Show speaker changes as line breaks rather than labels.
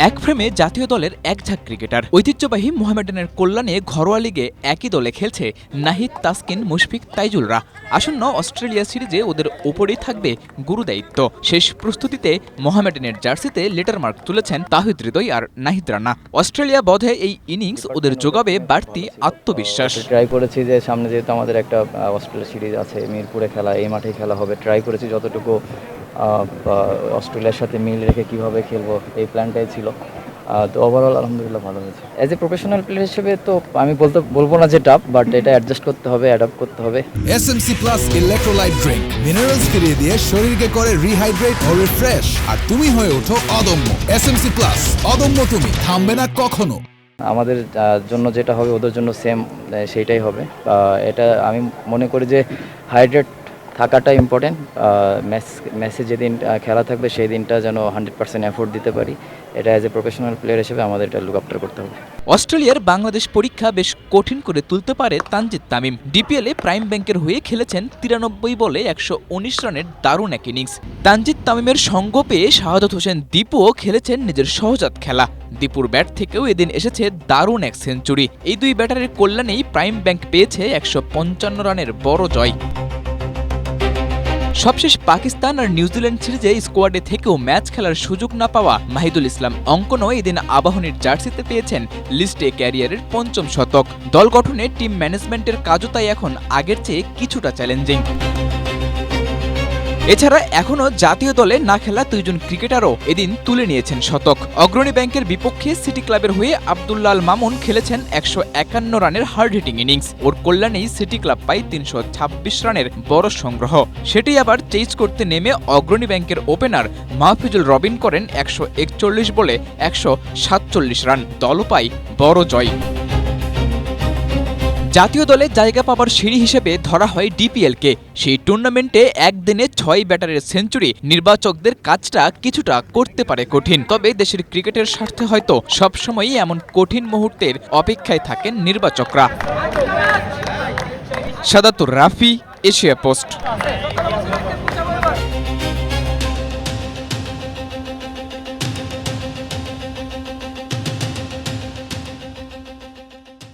এক ফ্রেমে জাতীয় দলের এক ঝাঁক ক্রিকেটার। ঐতিহ্যবাহী মোহামেডানের কল্যাণে ঘরোয়া লিগে একই দলে খেলছে নাহিদ, তাসকিন, মুশফিক, তাইজুলরা। আসন্ন অস্ট্রেলিয়া সিরিজে ওদের ওপরেই থাকবে গুরুদায়িত্ব। শেষ প্রস্তুতিতে মোহামেডানের জার্সিতে লেটারমার্ক তুলেছেন তাহিদ হৃদয় আর নাহিদ রানা। অস্ট্রেলিয়া বধে এই ইনিংস ওদের যোগাবে বাড়তি আত্মবিশ্বাস।
ট্রাই করেছি যে সামনে যেহেতু আমাদের একটা অস্ট্রেলিয়া সিরিজ আছে, মিরপুরে খেলা, এই মাঠেই খেলা হবে, ট্রাই করেছি যতটুকু অস্ট্রেলিয়ার সাথে মিল রেখে কীভাবে খেলবো এই প্ল্যানটাই ছিল। তো ওভারঅল আলহামদুলিল্লাহ ভালো হয়েছে। অ্যাজ এ প্রফেশনাল প্লেয়ার হিসেবে তো আমি বলবো না যে টাফ, বাট এটা অ্যাডজাস্ট করতে হবে, অ্যাডাপ্ট করতে হবে।
SMC plus electrolyte drink minerals ফিরিয়ে দিয়ে শরীরকে করে রিহাইড্রেট ও রিফ্রেশ, আর তুমি হয়ে ওঠো অদম্য। এসএমসি প্লাস, অদম্য তুমি, থামবে না কখনো।
আমাদের জন্য যেটা হবে ওদের জন্য সেম সেইটাই হবে। এটা আমি মনে করি যে হাইড্রেট থাকাটা ইম্পর্টেন্ট। ম্যাচে যেদিন খেলা থাকবে সেই দিনটা যেন 100% এফোর্ট দিতে পারি। এটা অ্যাজ এ প্রফেশনাল প্লেয়ার হিসেবে আমাদের এটা লুক আফটার করতে হবে।
অস্ট্রেলিয়ার বাংলাদেশ পরীক্ষা বেশ কঠিন করে তুলতে পারে তানজিদ তামিম। ডিপিএলে প্রাইম ব্যাংকের হয়ে খেলেছেন 93 বলে 119 রানের দারুণ এক ইনিংস। তানজিদ তামিমের সঙ্গ পেয়ে শাহাদত হোসেন দীপুও খেলেছেন নিজের সহজাত খেলা। দীপুর ব্যাট থেকেও এদিন এসেছে দারুণ এক সেঞ্চুরি। এই দুই ব্যাটারের কল্যাণেই প্রাইম ব্যাংক পেয়েছে 155 রানের বড় জয়। সবশেষ পাকিস্তান আর নিউজিল্যান্ড সিরিজে স্কোয়াডে থেকেও ম্যাচ খেলার সুযোগ না পাওয়া মাহিদুল ইসলাম অঙ্কনও এদিন আবাহনীর জার্সিতে পেয়েছেন লিস্টে ক্যারিয়ারের 5ম শতক। দল গঠনে টিম ম্যানেজমেন্টের কাজও তাই এখন আগের চেয়ে কিছুটা চ্যালেঞ্জিং। এছাড়া এখনও জাতীয় দলে না খেলা 2 জন ক্রিকেটারও এদিন তুলে নিয়েছেন শতক। অগ্রণী ব্যাংকের বিপক্ষে সিটি ক্লাবের হয়ে আব্দুল্লাহ আল মামুন খেলেছেন 151 রানের হার্ড হিটিং ইনিংস। ওর কল্যাণেই সিটি ক্লাব পায় 326 রানের বড় সংগ্রহ। সেটি আবার চেজ করতে নেমে অগ্রণী ব্যাংকের ওপেনার মাহফুজুল রবিন করেন 141 বলে 147 রান। দলও পায় বড় জয়। জাতীয় দলে জায়গা পাবার সিঁড়ি হিসেবে ধরা হয় ডিপিএলকে। সেই টুর্নামেন্টে একদিনে 6 ব্যাটারের সেঞ্চুরি নির্বাচকদের কাজটা কিছুটা করতে পারে কঠিন। তবে দেশের ক্রিকেটের স্বার্থে হয়তো সবসময়ই এমন কঠিন মুহূর্তের অপেক্ষায় থাকেন নির্বাচকরা। সাদাতুর রাফি, এশিয়া পোস্ট।